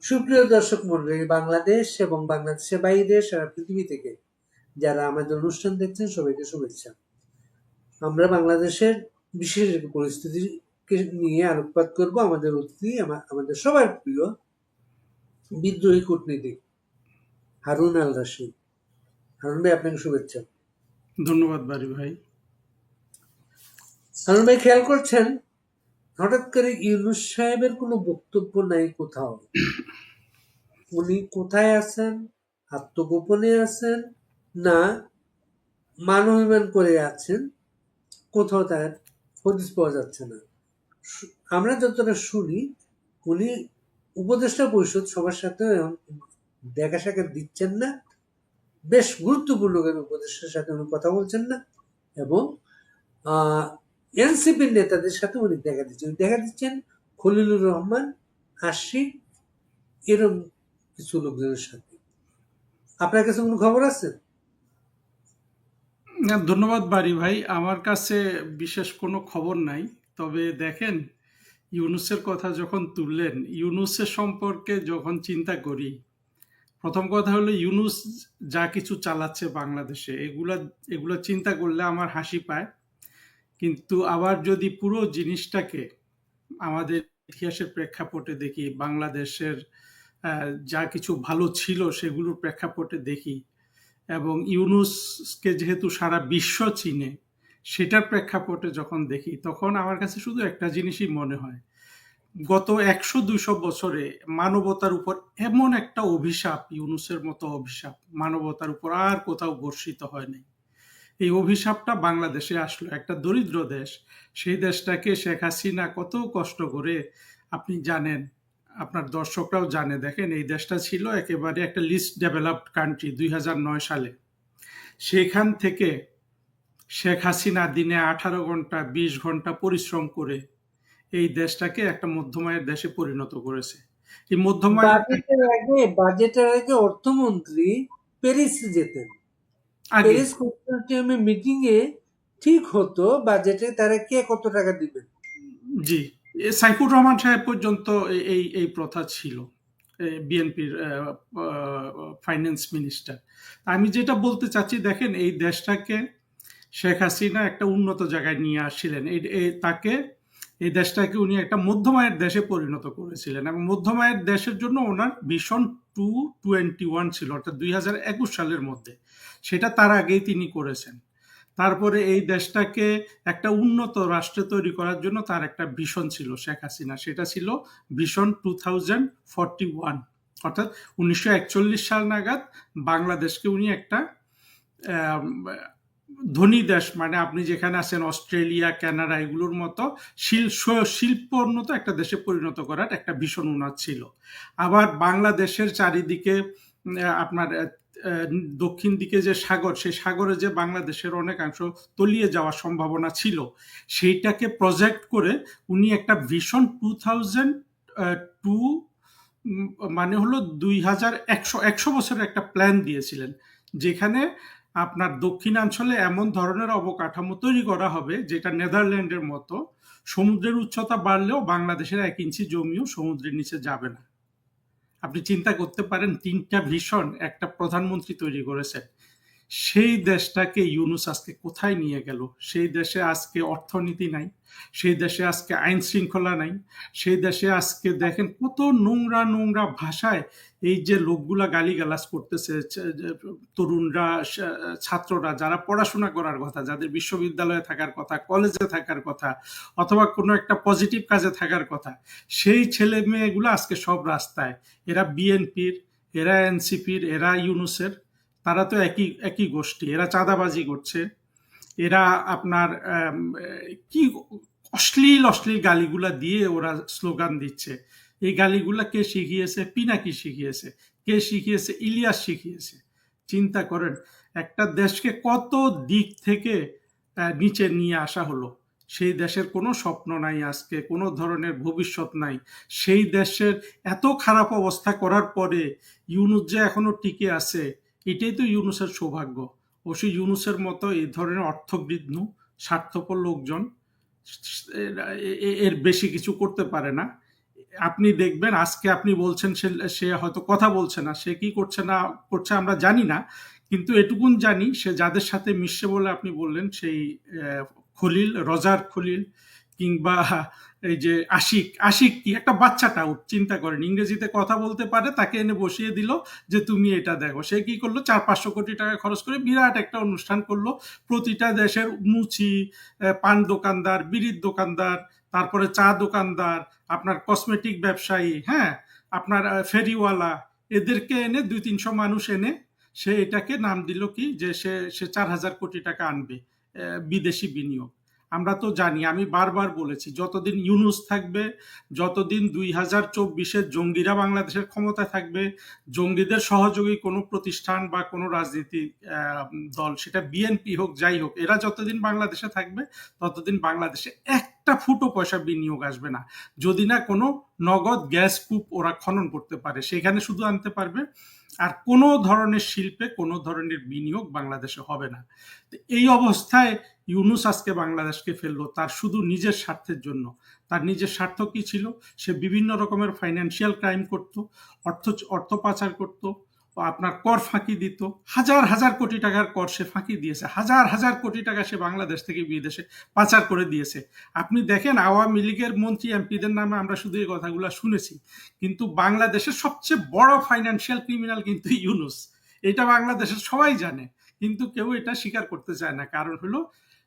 সুপ্রিয় দর্শক মন্ডলী, বাংলাদেশ এবং বাংলাদেশের বাইরে সারা পৃথিবী থেকে যারা আমাদের অনুষ্ঠান দেখছেন সবাইকে শুভেচ্ছা। আমরা বাংলাদেশের বিশেষ এক পরিস্থিতিকে নিয়ে আলোকপাত করব। আমাদের অতিথি আমাদের সবার প্রিয় বিদ্রোহী কূটনীতিক হারুন আল রশিদ। হারুন ভাই, আপনাকে শুভেচ্ছা। ধন্যবাদ বারি ভাই। হারুন ভাই, খেয়াল করছেন হঠাৎ করে ইউনূস সাহেবের কোনো বক্তব্য নাই কোথাও। উনি কোথায় আছেন? আত্মগোপনে আছেন না মানবাভিমান করে আছেন? কোথাও তার হদিস পাওয়া যাচ্ছে না। আমরা যতটা শুনি, উনি উপদেষ্টা পরিষদ সবার সাথে দেখা সাক্ষাৎ দিচ্ছেন না, বেশ গুরুত্বপূর্ণ উপদেষ্টার সাথে উনি কথা বলছেন না, এবং এনসিপির নেতাদের সাথে উনি দেখা দিচ্ছেন খলিলুর রহমান, আশিক, এরকম কিছু লোকজনের সাথে। আপনার কাছে কোনো খবর আছে? ধন্যবাদ বারি ভাই। আমার কাছে বিশেষ কোনো খবর নাই। তবে দেখেন, ইউনূসের কথা যখন তুললেন, ইউনূসের সম্পর্কে যখন চিন্তা করি, প্রথম কথা হলো ইউনূস যা কিছু চালাচ্ছে বাংলাদেশে, এগুলা চিন্তা করলে আমার হাসি পায়। কিন্তু আবার যদি পুরো জিনিসটাকে আমাদের ইতিহাসের প্রেক্ষাপটে দেখি, বাংলাদেশের যা কিছু ভালো ছিল সেগুলোর প্রেক্ষাপটে দেখি, এবং ইউনূসকে যেহেতু সারা বিশ্ব চিনে, সেটার প্রেক্ষাপটে যখন দেখি, তখন আমার কাছে শুধু একটা জিনিসই মনে হয়, গত 100-200 বছরে মানবতার উপর এমন একটা অভিশাপ, ইউনূসের মতো অভিশাপ মানবতার উপর আর কোথাও বর্ষিত হয়নি। এই অভিশাপটা বাংলাদেশে আসলো, একটা দরিদ্র দেশ, সেই দেশটাকে শেখ হাসিনা কত কষ্ট করে, আপনি জানেন, আপনার দর্শকরাও জানে, দেখেন এই দেশটা ছিল একেবারে একটা লিস্ট ডেভেলপড কান্ট্রি 2009 সালে। সেখান থেকে শেখ হাসিনা দিনে 18 ঘন্টা 20 ঘন্টা পরিশ্রম করে এই দেশটাকে একটা মধ্যমায়ের দেশে পরিণত করেছে। এই মধ্যমায়ের বাজেটের আগে অর্থমন্ত্রী প্যারিসে যেতেন। আগে প্যারিস কনসোর্টিয়ামে মিটিং এ ঠিক হতো বাজেটে তারা কে কত টাকা দিবেন। জি, সাইফুর রহমান সাহেব পর্যন্ত এই এই প্রথা ছিল, বিএনপির ফাইন্যান্স মিনিস্টার। আমি যেটা বলতে চাচ্ছি, দেখেন এই দেশটাকে শেখ হাসিনা একটা উন্নত জায়গায় নিয়ে আসছিলেন, তাকে এই দেশটাকে উনি একটা মধ্যমায়ের দেশে পরিণত করেছিলেন, এবং মধ্যমায়ের দেশের জন্য ওনার ভিশন 221 ছিল, অর্থাৎ 2021 সালের মধ্যে। সেটা তার আগেই তিনি করেছেন। তারপরে এই দেশটাকে একটা উন্নত রাষ্ট্রে তৈরি করার জন্য তার একটা ভিশন ছিল শেখ হাসিনা, সেটা ছিল ভিশন 2041, অর্থাৎ 1941 সাল নাগাদ বাংলাদেশকে উনি একটা ধনী দেশ, মানে আপনি যেখানে আছেন অস্ট্রেলিয়া, কানাডা, এগুলোর মতো শিল্পোন্নত একটা দেশে পরিণত করার একটা ভীষণ উন্নত ছিল। আবার বাংলাদেশের চারিদিকে আপনার দক্ষিণ দিকে যে সাগর, সেই সাগরে যে বাংলাদেশের অনেকাংশ তলিয়ে যাওয়ার সম্ভাবনা ছিল, সেইটাকে প্রজেক্ট করে উনি একটা ভিশন 2002, মানে হলো 2100 বছরের একটা প্ল্যান দিয়েছিলেন, যেখানে আপনার দক্ষিণাঞ্চলে এমন ধরনের অবকাঠামো তৈরি করা হবে যেটা নেদারল্যান্ডের মতো, সমুদ্রের উচ্চতা বাড়লেও বাংলাদেশের 1 ইঞ্চি জমিও সমুদ্রের নিচে যাবে না। আপনি চিন্তা করতে পারেন, 3টা ভিশন একটা প্রধানমন্ত্রী তৈরি করেছেন। সেই দেশটাকে ইউনূস আজকে কোথায় নিয়ে গেল? সেই দেশে আজকে অর্থনীতি নাই, সেই দেশে আজকে আইন শৃঙ্খলা নাই, সেই দেশে আজকে দেখেন কত নোংরা নোংরা ভাষায় এই যে লোকগুলা গালিগালাজ করতেছে, তরুণরা, ছাত্ররা, যারা পড়াশোনা করার কথা, যাদের বিশ্ববিদ্যালয়ে থাকার কথা, কলেজে থাকার কথা, অথবা কোনো একটা পজিটিভ কাজে থাকার কথা, সেই ছেলে মেয়েগুলো আজকে সব রাস্তায়। এরা বিএনপির, এরা এনসিপির, এরা ইউনূসের, তারা তো একই একই গোষ্ঠী। এরা চাঁদাবাজি করছে, এরা আপনার কি অশ্লীল অশ্লীল গালিগুলা দিয়ে ওরা স্লোগান দিচ্ছে। এই গালিগুলা কে শিখিয়েছে? পিনাকি শিখিয়েছে। কে শিখিয়েছে? ইলিয়াস শিখিয়েছে। চিন্তা করেন, একটা দেশকে কত দিক থেকে নিচে নিয়ে আসা হলো। সেই দেশের কোনো স্বপ্ন নাই আজকে, কোনো ধরনের ভবিষ্যৎ নাই। সেই দেশের এত খারাপ অবস্থা করার পরে ইউনূস যে এখনো টিকে আছে, এটাই তো ইউনূসের সৌভাগ্য। অবশ্যই ইউনূসের মতো এই ধরনের অর্থবৃদ্ধ স্বার্থপর লোকজন এর বেশি কিছু করতে পারে না। আপনি দেখবেন আজকে আপনি বলছেন সে সে হয়তো কথা বলছে না, সে কি করছে না করছে আমরা জানি না, কিন্তু এটুকুন জানি সে যাদের সাথে মিশছে বলে আপনি বললেন সেই খলিল, রজার খলিল, কিংবা এই যে আশিক, আশিক কি একটা বাচ্চাটা চিন্তা করেন, ইংরেজিতে কথা বলতে পারে, তাকে এনে বসিয়ে দিল যে তুমি এটা দেখো। সে কি করলো, 400-500 কোটি টাকা খরচ করে বিরাট একটা অনুষ্ঠান করলো। প্রতিটা দেশের মুচি, পান দোকানদার, বিড়ির দোকানদার, তারপরে চা দোকানদার, আপনার কসমেটিক ব্যবসায়ী, হ্যাঁ, আপনার ফেরিওয়ালা, এদেরকে এনে 200-300 মানুষ এনে সে এটাকে নাম দিল কি যে সে সে 4,000 কোটি টাকা আনবে বিদেশি বিনিয়োগ। আমরা তো জানি, আমি বারবার বলেছি, যতদিন ইউনুস থাকবে, যতদিন 2024-এর জঙ্গিরা বাংলাদেশের ক্ষমতায় থাকবে, জঙ্গিদের সহযোগী কোনো প্রতিষ্ঠান বা কোনো রাজনীতি দল, সেটা বিএনপি হোক যাই হোক, এরা যতদিন বাংলাদেশে থাকবে ততদিন বাংলাদেশে একটা ফুটো পয়সা বিনিয়োগ আসবে না, যদি না কোনো নগদ গ্যাস কূপ ওরা খনন করতে পারে, সেখানে শুধু আনতে পারবে। আর কোনো ধরনের শিল্পে কোনো ধরনের বিনিয়োগ বাংলাদেশে হবে না। এই অবস্থায় ইউনুস আজকে বাংলাদেশকে ফেললো তার শুধু নিজের স্বার্থের জন্য। তার নিজের স্বার্থ কি ছিল? সে বিভিন্ন রকমের ফাইন্যান্সিয়াল ক্রাইম করত, অর্থ পাচার করত, আপনার কর ফাঁকি দিত, হাজার হাজার কোটি টাকার কর সে ফাঁকি দিয়েছে, হাজার হাজার কোটি টাকা সে বাংলাদেশ থেকে বিদেশে পাচার করে দিয়েছে। আপনি দেখেন আওয়ামী লীগের মন্ত্রী এমপিদের নামে আমরা শুধু এই কথাগুলো শুনেছি, কিন্তু বাংলাদেশের সবচেয়ে বড় ফাইন্যান্সিয়াল ক্রিমিনাল কিন্তু ইউনুস। এটা বাংলাদেশের সবাই জানে, কিন্তু কেউ এটা স্বীকার করতে চায় না। কারণ হলো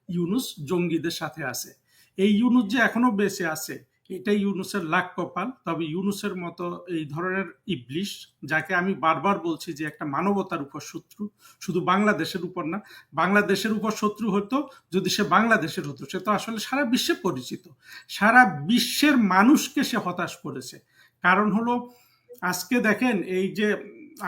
ইউনুস জঙ্গিদের সাথে আছে। এই ইউনুস যে এখনো বেঁচে আছে, এটাই ইউনুসের লাক কপাল। তবে ইউনুসের মতো এই ধরনের ইবলিশ, যাকে আমি বারবার বলছি যে একটা মানবতার উপর শত্রু, শুধু বাংলাদেশের উপর না, বাংলাদেশের উপর শত্রু হতো যদি সে বাংলাদেশের হতো, সে তো আসলে সারা বিশ্বে পরিচিত, সারা বিশ্বের মানুষকে সে হতাশ করেছে। কারণ হলো আজকে দেখেন, এই যে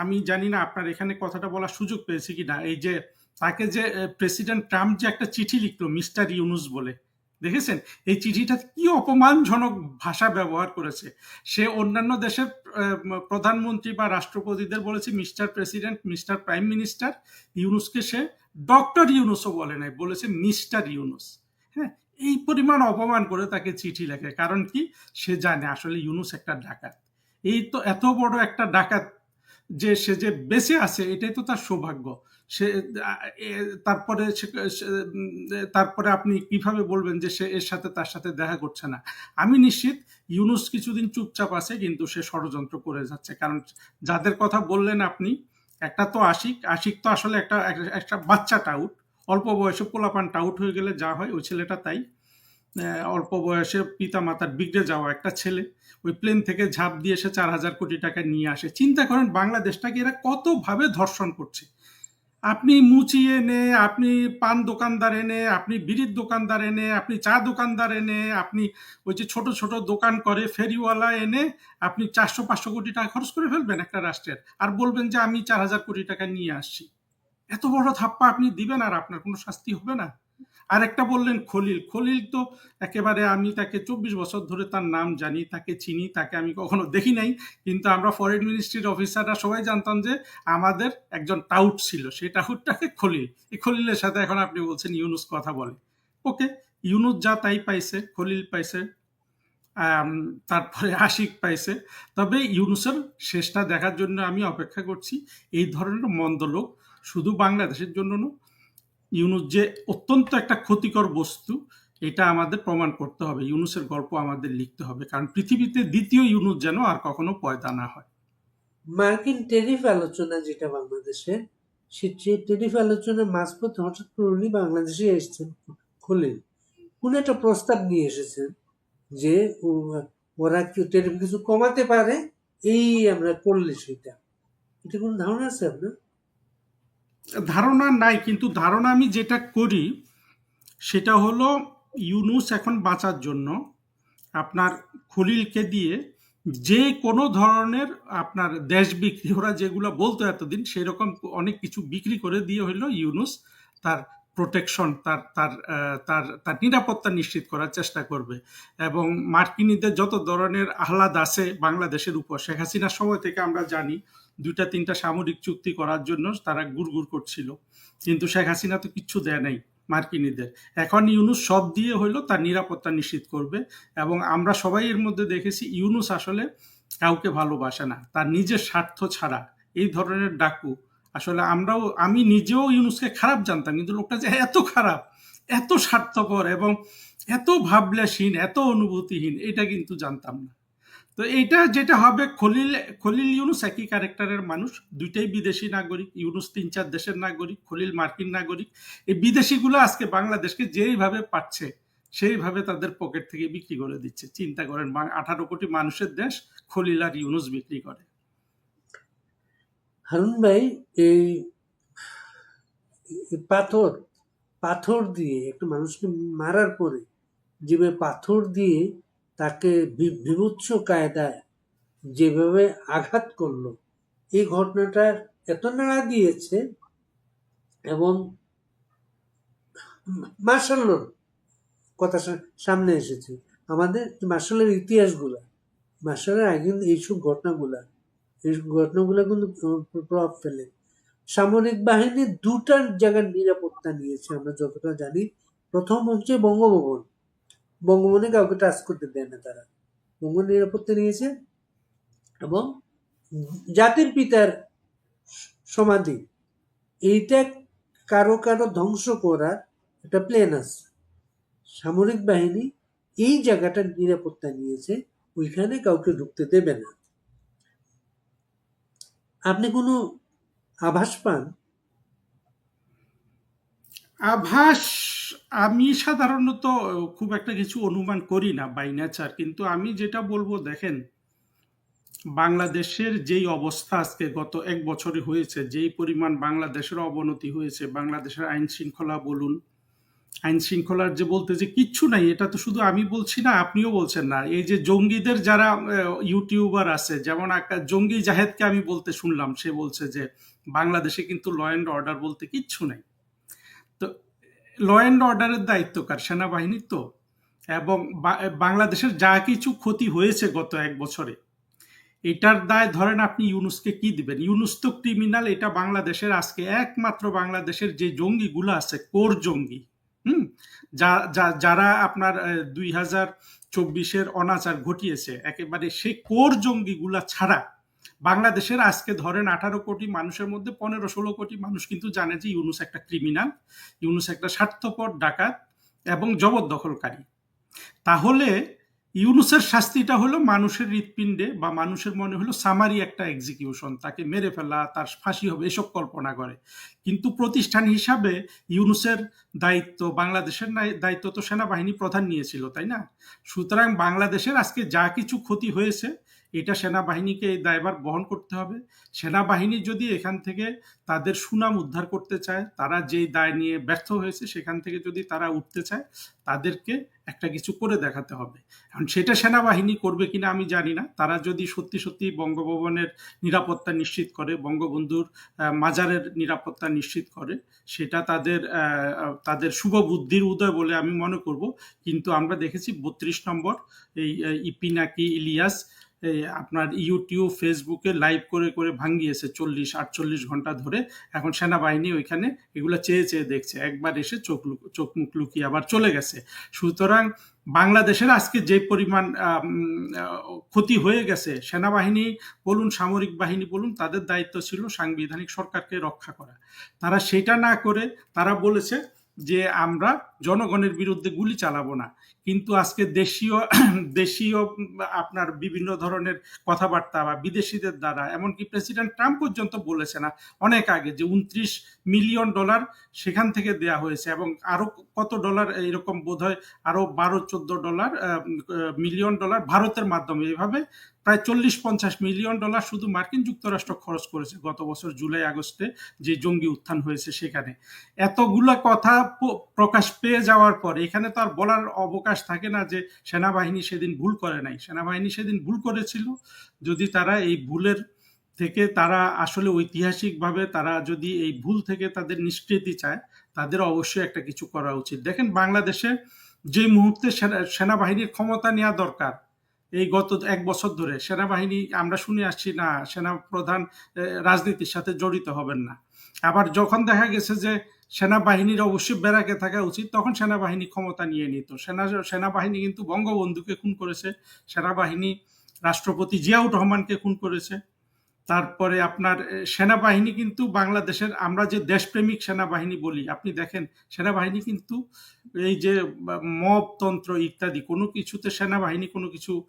আমি জানি না আপনার এখানে কথাটা বলার সুযোগ পেয়েছি কিনা, এই যে তাকে যে প্রেসিডেন্ট ট্রাম্প যে একটা চিঠি লিখলো মিস্টার ইউনুস বলে, দেখেছেন এই চিঠিটা কি অপমানজনক ভাষা ব্যবহার করেছে। সে অন্যান্য দেশের প্রধানমন্ত্রী বা রাষ্ট্রপতিদের বলেছে mister president, mister prime minister, ইউনুসকে সে ডক্টর ইউনুসও বলে নাই, বলেছে মিস্টার ইউনুস। হ্যাঁ, এই পরিমাণ অপমান করে তাকে চিঠি লেখে। কারণ কি, সে জানে আসলে ইউনুস একটা ডাকাত। এই তো এত বড় একটা ডাকাত যে সে যে বেঁচে আছে, এটাই তো তার সৌভাগ্য। সে তারপরে তারপরে আপনি কিভাবে বলবেন যে সে এর সাথে তার সাথে দেখা করছে না? আমি নিশ্চিত ইউনুস কিছুদিন চুপচাপ আছে, কিন্তু সে ষড়যন্ত্র করে যাচ্ছে। কারণ যাদের কথা বললেন আপনি, একটা তো আশিক, আশিক তো আসলে একটা একটা বাচ্চা টাউট, অল্প বয়সে পোলাপান টাউট হয়ে গেলে যা হয়, ওই ছেলেটা তাই। অল্প বয়সে পিতা মাতার বিগড়ে যাওয়া একটা ছেলে, ওই প্লেন থেকে ঝাঁপ দিয়ে সে 4,000 কোটি টাকা নিয়ে আসে। চিন্তা করেন বাংলাদেশটাকে এরা কতভাবে ধর্ষণ করছে। আপনি মুচি এনে, আপনি পান দোকানদার এনে, আপনি বিড়ির দোকানদার এনে, আপনি চা দোকানদার এনে, আপনি ওই যে ছোট ছোট দোকান করে ফেরিওয়ালা এনে আপনি 400-500 কোটি টাকা খরচ করে ফেলবেন একটা রাষ্ট্রের, আর বলবেন যে আমি 4,000 কোটি টাকা নিয়ে আসছি। এত বড় ধাপ্পা আপনি দিবেন আর আপনার কোনো শাস্তি হবে না? আর একটা বললেন খলিল, খলিল তো একেবারে, আমি তাকে 24 বছর ধরে তার নাম জানি, তাকে চিনি, তাকে আমি কখনো দেখি নাই, কিন্তু আমরা ফরেন মিনিস্ট্রির অফিসাররা সবাই জানতাম যে আমাদের একজন টাউট ছিল, সেই টাউটটাকে খলিল। এই খলিলের সাথে এখন আপনি বলছেন ইউনুস কথা বলে। ওকে, ইউনুস যা তাই পাইছে, খলিল পাইছে, তারপরে আশিক পাইছে। তবে ইউনুসের শেষটা দেখার জন্য আমি অপেক্ষা করছি। এই ধরনের মন্দ লোক শুধু বাংলাদেশের জন্য না, ইউনুস যে অত্যন্ত একটা ক্ষতিকর বস্তু, এটা আমাদের প্রমাণ করতে হবে। ইউনুসের গল্প আমাদের লিখতে হবে, কারণ পৃথিবীতে দ্বিতীয় ইউনুস যেন আর কখনো পয়দা না হয়। মার্কিন টেরিফ আলোচনা যেটা বাংলাদেশে, সে টেরিফ আলোচনার মাঝপথে হঠাৎ করে উনি বাংলাদেশে এসেছেন খলিল। উনি একটা প্রস্তাব নিয়ে এসেছেন যে ওরা টেরিফ কিছু কমাতে পারে, এই আমরা করলে সেটা। এটা কোনো ধারণা আছে আপনার? ধারণা নাই, কিন্তু ধারণা আমি যেটা করি সেটা হলো ইউনুস এখন বাঁচার জন্য আপনার খলিলকে দিয়ে যে কোনো ধরনের আপনার দেশ বিক্রি, ওরা যেগুলো বলতো এতদিন, সেরকম অনেক কিছু বিক্রি করে দিয়ে হইলো ইউনুস তার প্রোটেকশন, তার তার তার তার নিরাপত্তা নিশ্চিত করার চেষ্টা করবে। এবং মার্কিনীদের যত ধরনের আহ্লাদ আছে বাংলাদেশের উপর, শেখ হাসিনার সময় থেকে আমরা জানি 2-3টা সামরিক চুক্তি করার জন্য তারা গুড়গুড় করছিল, কিন্তু শেখ হাসিনা তো কিচ্ছু দেয় নাই। মার্কিনীদের। এখন ইউনূস সব দিয়ে হইলো তার নিরাপত্তা নিশ্চিত করবে, এবং আমরা সবাই এর মধ্যে দেখেছি ইউনূস আসলে কাউকে ভালোবাসে না, তার নিজের স্বার্থ ছাড়া। এই ধরনের ডাকু আসলে আমি নিজেও ইউনূসকে খারাপ জানতাম, কিন্তু লোকটা যে এত খারাপ, এত স্বার্থপর এবং এত ভাবলেশহীন, এত অনুভূতিহীন, এটা কিন্তু জানতাম না। তো এইটা যেটা হবে, খলিল খলিল ইউনূস একই ক্যারেক্টারের মানুষ, দুইটাই বিদেশি নাগরিক। ইউনূস ৩-৪ দেশের নাগরিক, খলিল মার্কিন নাগরিক। এই বিদেশিগুলো আজকে বাংলাদেশকে যেইভাবে পাচ্ছে সেইভাবে তাদের পকেট থেকে বিক্রি করে দিচ্ছে। চিন্তা করেন, 18 কোটি মানুষের দেশ খলিল আর ইউনূস বিক্রি করে। হারুন ভাই, এই এই পাথর পাথর দিয়ে একটা মানুষকে মারার পরে যেভাবে পাথর দিয়ে তাকে বিভৎস কায়দায় যেভাবে আঘাত করলো, এই ঘটনাটা এত নাড়া দিয়েছে। এবং মার্শাল্লোর কথা সামনে এসেছে। আমাদের মার্শালের ইতিহাসগুলা, মার্শালের আগে এইসব ঘটনাগুলা কিন্তু প্রভাব ফেলে। সামরিক বাহিনী দুটার জায়গার নিরাপত্তা নিয়েছে আমরা যতটা জানি। প্রথম হচ্ছে বঙ্গভবন, বঙ্গভবনে কাউকে টাচ করতে দেয় না তারা, বঙ্গভবন নিরাপত্তা নিয়েছে। এবং জাতির পিতার সমাধি, এইটা কারো কারো ধ্বংস করার একটা প্ল্যান আছে। সামরিক বাহিনী এই জায়গাটার নিরাপত্তা নিয়েছে, ওইখানে কাউকে ঢুকতে দেবে না। আপনি কোনো আভাস পান? আভাস আমি সাধারণত খুব একটা কিছু অনুমান করি না বাই নেচার, কিন্তু আমি যেটা বলবো, দেখেন, বাংলাদেশের যেই অবস্থা আজকে গত 1 বছরে হয়েছে, যেই পরিমাণ বাংলাদেশের অবনতি হয়েছে, বাংলাদেশের আইন শৃঙ্খলা বলুন, আইন শৃঙ্খলার যে বলতে যে কিচ্ছু নাই, এটা তো শুধু আমি বলছি না, আপনিও বলছেন না। এই যে জঙ্গিদের যারা ইউটিউবার আছে, যেমন জঙ্গি জাহেদকে আমি বলতে শুনলাম, সে বলছে যে বাংলাদেশে কিন্তু ল অ্যান্ড অর্ডার বলতে কিচ্ছু নাই। তো ল অ্যান্ড অর্ডারের দায়িত্ব কার? সেনাবাহিনীর তো। এবং বাংলাদেশের যা কিছু ক্ষতি হয়েছে গত 1 বছরে, এটার দায় ধরেন আপনি ইউনূসকে কি দিবেন? ইউনূস তো ক্রিমিনাল। এটা বাংলাদেশের আজকে একমাত্র বাংলাদেশের যে জঙ্গিগুলো আছে, কোর জঙ্গি, হুম, যারা আপনার 2024-এর অনাচার ঘটিয়েছে, একেবারে সেই কোর জঙ্গিগুলা ছাড়া বাংলাদেশের আজকে ধরেন 18 কোটি মানুষের মধ্যে 15-16 কোটি মানুষ কিন্তু জানে যে ইউনূস একটা ক্রিমিনাল, ইউনূস একটা স্বার্থপর ডাকাত এবং জবরদখলকারী। তাহলে ইউনূসের শাস্তিটা হলো মানুষের হৃৎপিণ্ডে বা মানুষের মনে হলো সামারি একটা এক্সিকিউশন, তাকে মেরে ফেলা, তার ফাঁসি হবে, এসব কল্পনা করে। কিন্তু প্রতিষ্ঠান হিসাবে ইউনূসের দায়িত্ব, বাংলাদেশের দায়িত্ব তো সেনাবাহিনী প্রধান নিয়েছিল, তাই না? সুতরাং বাংলাদেশের আজকে যা কিছু ক্ষতি হয়েছে, এটা সেনাবাহিনীকে এই দায়ভার বহন করতে হবে। সেনাবাহিনী যদি এখান থেকে তাদের সুনাম উদ্ধার করতে চায়, তারা যেই দায় নিয়ে ব্যর্থ হয়েছে সেখান থেকে যদি তারা উঠতে চায়, তাদেরকে একটা কিছু করে দেখাতে হবে। এখন সেটা সেনাবাহিনী করবে কিনা আমি জানি না। তারা যদি সত্যি সত্যি বঙ্গভবনের নিরাপত্তা নিশ্চিত করে, বঙ্গবন্ধুর মাজারের নিরাপত্তা নিশ্চিত করে, সেটা তাদের শুভ বুদ্ধির উদয় বলে আমি মনে করব। কিন্তু আমরা দেখেছি 32 নম্বর পিনাকি ইলিয়াস আপনার ইউটিউব, ফেসবুকে লাইভ করে করে ভাঙিয়েছে 40-48 ঘন্টা ধরে। এখন সেনাবাহিনী ওইখানে এগুলো চেয়ে চেয়ে দেখছে, একবার এসে চোখ মুখ লুকিয়ে আবার চলে গেছে। সুতরাং বাংলাদেশের আজকে যে পরিমাণ ক্ষতি হয়ে গেছে, সেনাবাহিনী বলুন, সামরিক বাহিনী বলুন, তাদের দায়িত্ব ছিল সাংবিধানিক সরকারকে রক্ষা করা। তারা সেটা না করে তারা বলেছে যে আমরা জনগণের বিরুদ্ধে গুলি চালাবো না। কিন্তু আজকে দেশীয় আপনার বিভিন্ন ধরনের কথাবার্তা বা বিদেশিদের দ্বারা, এমনকি প্রেসিডেন্ট ট্রাম্প পর্যন্ত বলেছে না অনেক আগে যে $29 মিলিয়ন সেখান থেকে দেয়া হয়েছে, এবং আরো কত ডলার, এরকম বোধহয় আরো $12-14 মিলিয়ন ভারতের মাধ্যমে, এভাবে প্রায় $40-50 মিলিয়ন শুধু মার্কিন যুক্তরাষ্ট্র খরচ করেছে গত বছর জুলাই আগস্টে যে জঙ্গি উত্থান হয়েছে সেখানে। এতগুলা কথা প্রকাশ পেয়ে যাওয়ার পর এখানে তো আর বলার অবকাশ থাকে না যে সেনাবাহিনী সেদিন ভুল করে নাই। সেনাবাহিনী সেদিন ভুল করেছিল। যদি তারা এই ভুলের থেকে তারা আসলে ঐতিহাসিকভাবে তারা যদি এই ভুল থেকে তাদের নিষ্কৃতি চায়, তাদের অবশ্যই একটা কিছু করা উচিত। দেখেন, বাংলাদেশে যে মুহূর্তে সেনাবাহিনীর ক্ষমতা নেওয়া দরকার, এই গত 1 বছর ধরে সেনাবাহিনী আমরা শুনে আসছি না সেনা প্রধান রাজনীতির সাথে জড়িত হবেন না। আবার যখন দেখা গেছে যে সেনাবাহিনীর অবশ্যই ব্যারাকে থাকা উচিত, তখন সেনাবাহিনী ক্ষমতা নিয়ে নিত। সেনাবাহিনী কিন্তু বঙ্গবন্ধুকে খুন করেছে, সেনাবাহিনী রাষ্ট্রপতি জিয়াউর রহমানকে খুন করেছে। তারপরে আপনার সেনাবাহিনী কিন্তু বাংলাদেশের, আমরা যে দেশপ্রেমিক সেনাবাহিনী বলি, আপনি দেখেন সেনাবাহিনী কিন্তু এই যে মবতন্ত্র ইত্যাদি কোনো কিছুতে সেনাবাহিনী কোনো কিছু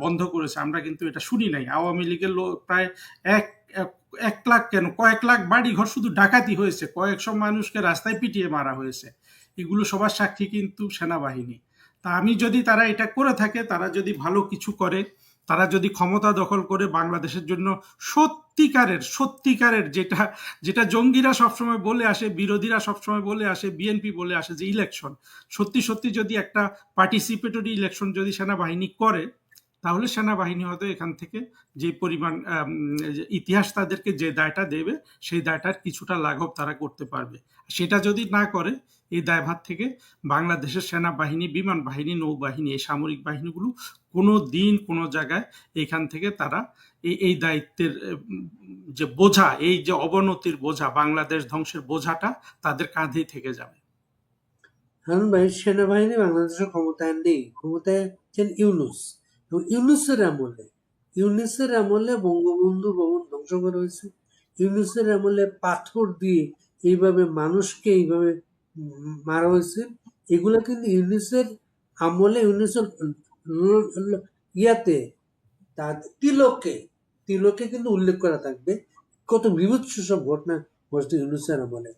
বন্ধ করেছে আমরা কিন্তু এটা শুনি নাই। আওয়ামী লীগের প্রায় এক এক- 1 লাখ কেন, কয়েক লাখ বাড়ি ঘর শুধু ডাকাতি হয়েছে, কয়েকশো মানুষকে রাস্তায় পিটিয়ে মারা হয়েছে। এগুলো সবার সাক্ষী কিন্তু সেনাবাহিনী। তা আমি যদি তারা এটা করে থাকে, তারা যদি ভালো কিছু করে, তারা যদি ক্ষমতা দখল করে বাংলাদেশের জন্য সত্যিকারের সত্যিকারের যেটা যেটা জঙ্গিরা সবসময় বলে আসে, বিরোধীরা সবসময় বলে আসে, বিএনপি বলে আসে যে ইলেকশন, সত্যি সত্যি যদি একটা পার্টিসিপেটরি ইলেকশন যদি সেনাবাহিনী করে, তাহলে সেনাবাহিনী হয়তো এখান থেকে যে পরিমাণ ইতিহাস তাদেরকে যে দায়টা দেবে, সেই দায়টার কিছুটা লাঘব তারা করতে পারবে। সেটা যদি না করে, এই দায়ভার থেকে বাংলাদেশের সেনাবাহিনী, বিমান বাহিনী, নৌবাহিনী, এই সামরিক বাহিনীগুলো কোনো দিন কোনো জায়গায় এখান থেকে তারা এই দায়িত্বের যে বোঝা, এই যে অবনতির বোঝা, বাংলাদেশ ধ্বংসের বোঝাটা তাদের কাঁধেই থেকে যাবে। হারুন ভাই, সেনাবাহিনী বাংলাদেশের ক্ষমতায় নেই, ক্ষমতায় আছেন ইউনূস। এবং ইউনূসের আমলে বঙ্গবন্ধু ভবন ধ্বংস করা হয়েছে। ইউনূসের আমলে পাথর দিয়ে এইভাবে মানুষকে এইভাবে মারা হয়েছে। এগুলো কিন্তু ইউনূসের আমলে, ইউনূসের ইয়াতে, তার তিলকে কিন্তু উল্লেখ করা থাকবে কত বিভৎস সব ঘটনা ঘটছে ইউনূসের আমলে।